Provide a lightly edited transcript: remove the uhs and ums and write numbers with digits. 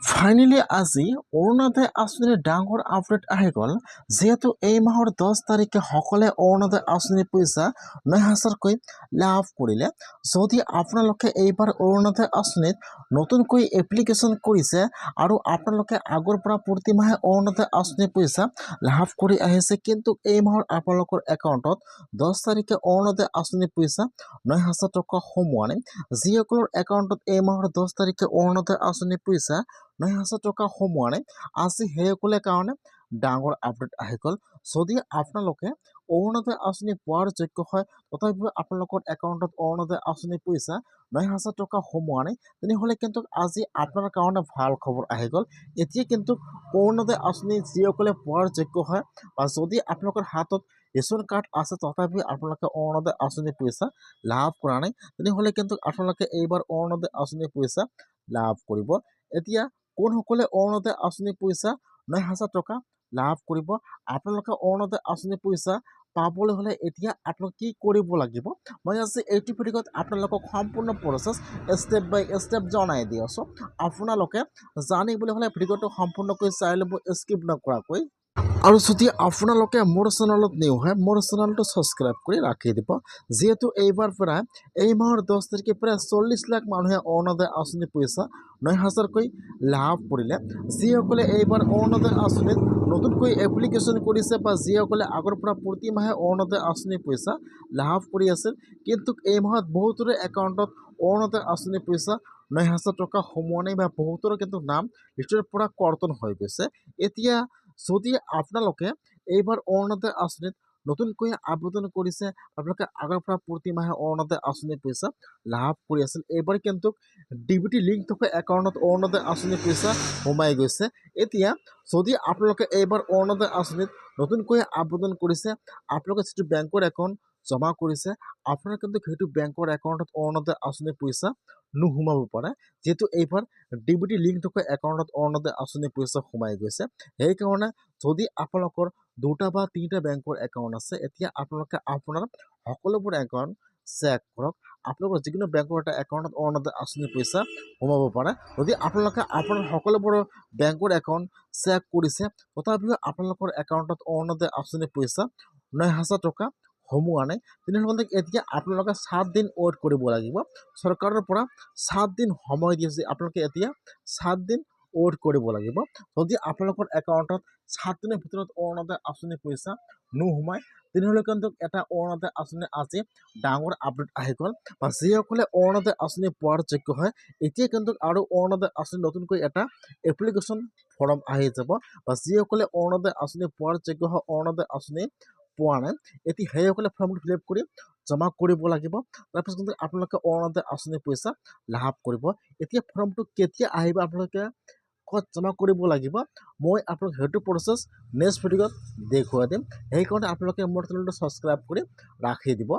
Finally আজি অৰুণোদয় আঁচনিৰ ডাঙৰ আপডেট আহি গ'ল। যিহেতু এই মাহৰ 10 তাৰিখে সকলে অৰুণোদয় আঁচনিৰ পইচা 9,000কৈ লাভ কৰিলে। যদি আপোনালোকে এইবাৰ অৰুণোদয় আঁচনিত নতুনকৈ এপ্লিকেশ্যন কৰিছে আৰু আপোনালোকে আগৰ পৰা প্ৰতি মাহে অৰুণোদয় আঁচনিৰ পইচা লাভ কৰি আহিছে, কিন্তু এই মাহৰ আপোনালোকৰ একাউণ্টত 10 তাৰিখে অৰুণোদয় আঁচনিৰ পইচা 9,000 টকা সোমোৱা নাই। যিসকলৰ একাউণ্টত এই মাহৰ 10 তাৰিখে অৰুণোদয় আঁচনিৰ পইচা 9,000 টকা সোমোৱা নাই, আজি সেইসকলৰ কাৰণে ডাঙৰ আপডেট আহি গ'ল। যদি আপোনালোকে অৰুণোদয় আঁচনি পোৱাৰ যোগ্য হয়, তথাপিও আপোনালোকৰ একাউণ্টত অৰুণোদয় আঁচনিৰ পইচা 9,000 টকা সোমোৱা নাই, তেনেহ'লে কিন্তু আজি আপোনাৰ কাৰণে ভাল খবৰ আহি গ'ল। এতিয়া কিন্তু অৰুণোদয় আঁচনি যিসকলে পোৱাৰ যোগ্য হয়, বা যদি আপোনালোকৰ হাতত ৰেচন কাৰ্ড আছে তথাপিও আপোনালোকে অৰুণোদয় আঁচনিৰ পইচা লাভ কৰা নাই, তেনেহ'লে কিন্তু আপোনালোকে এইবাৰ অৰুণোদয় আঁচনিৰ পইচা লাভ কৰিব। এতিয়া কোনসকলে অৰুণোদয় আঁচনিৰ পইচা 9,000 টকা লাভ কৰিব? আপোনালোকে অৰুণোদয় আঁচনিৰ পইচা পাবলৈ হ'লে এতিয়া আপোনালোকে কি কৰিব লাগিব, মই আজি এইটো ভিডিঅ'ত আপোনালোকক সম্পূৰ্ণ প্ৰচেছ ষ্টেপ বাই ষ্টেপ জনাই দি আছোঁ। আপোনালোকে জানিবলৈ হ'লে ভিডিঅ'টো সম্পূৰ্ণকৈ চাই ল'ব, স্কিপ নকৰাকৈ। আৰু যদি আপোনালোকে মোৰ চেনেলত নিউ হয়, মোৰ চেনেলটো ছাবস্ক্ৰাইব কৰি ৰাখি দিব। যিহেতু এইবাৰ পৰা এই মাহৰ 10 তাৰিখে প্ৰায় 40 লাখ মানুহে অৰুণোদয় আঁচনিৰ পইচা 9,000কৈ লাভ কৰিলে। যিসকলে এইবাৰ অৰুণোদয় আঁচনিত নতুনকৈ এপ্লিকেশ্যন কৰিছে বা যিসকলে আগৰ পৰা প্ৰতি মাহে অৰুণোদয় আঁচনিৰ পইচা লাভ কৰি আছিল, কিন্তু এই মাহত বহুতৰে একাউণ্টত অৰুণোদয় আঁচনিৰ পইচা 9,000 টকা সোমোৱা নাই বা বহুতৰে কিন্তু নাম লিষ্টৰ পৰা কৰ্তন হৈ গৈছে। এতিয়া যদি আপোনালোকে এইবাৰ অৰুণোদয় আঁচনিত নতুনকৈ আবেদন কৰিছে, আপোনালোকে আগৰ পৰা প্ৰতি মাহে অৰুণোদয় আঁচনিৰ পইচা লাভ কৰি আছিল, এইবাৰ কিন্তু ডিবিটি লিংক থকা একাউণ্টত অৰুণোদয় আঁচনিৰ পইচা সোমাই গৈছে। এতিয়া যদি আপোনালোকে এইবাৰ অৰুণোদয় আঁচনিত নতুনকৈ আবেদন কৰিছে, আপোনালোকে যিটো বেংকৰ একাউণ্ট জমা কৰিছে, আপোনাৰ কিন্তু সেইটো বেংকৰ একাউণ্টত অৰুণোদয় আঁচনিৰ পইচা নোসোমাব পাৰে। যিহেতু এইবাৰ ডিবিটি লিংক থকা একাউণ্টত অৰুণোদয় আঁচনিৰ পইচা সোমাই গৈছে, সেইকাৰণে যদি আপোনালোকৰ 2টা বা 3টা বেংকৰ একাউণ্ট আছে, এতিয়া আপোনালোকে আপোনাৰ সকলোবোৰ একাউণ্ট চেক কৰক। আপোনালোকৰ যিকোনো বেংকৰ এটা একাউণ্টত অৰুণোদয় আঁচনিৰ পইচা সোমাব পাৰে। যদি আপোনালোকে আপোনাৰ সকলোবোৰ বেংকৰ একাউণ্ট চেক কৰিছে, তথাপিও আপোনালোকৰ একাউণ্টত অৰুণোদয় আঁচনিৰ পইচা 9,000 টকা সোমোৱা নাই, তেনেহ'লে এতিয়া আপোনালোকে 7 দিন ৱেইট কৰিব লাগিব। চৰকাৰৰ পৰা 7 দিন সময় দিছে, আপোনালোকে এতিয়া 7 দিন ৱেইট কৰিব লাগিব। যদি আপোনালোকৰ একাউণ্টত 7 দিনৰ ভিতৰত অৰুণোদয় আঁচনিৰ পইচা নোসোমায়, তেনেহ'লে কিন্তু এটা অৰুণোদয় আঁচনি আজি ডাঙৰ আপডেট আহি গ'ল। বা যিসকলে অৰুণোদয় আঁচনি পোৱাৰ যোগ্য হয়, এতিয়া কিন্তু আৰু অৰুণোদয় আঁচনি নতুনকৈ এটা এপ্লিকেশ্যন ফৰ্ম আহি যাব। বা যিসকলে অৰুণোদয় আঁচনি পোৱাৰ যোগ্য হয়, অৰুণোদয় আঁচনি পোৱা নাই, এতিয়া সেইসকলে ফৰ্মটো ফিল আপ কৰি জমা কৰিব লাগিব। তাৰপিছত কিন্তু আপোনালোকে অৰুণোদয় আঁচনিৰ পইচা লাভ কৰিব। এতিয়া ফৰ্মটো কেতিয়া আহিব, আপোনালোকে ক'ত জমা কৰিব লাগিব, মই আপোনালোক সেইটো প্ৰচেছ নেক্সট ভিডিঅ'ত দেখুৱাই দিম। সেইকাৰণে আপোনালোকে মোৰ চেনেলটো ছাবস্ক্ৰাইব কৰি ৰাখি দিব।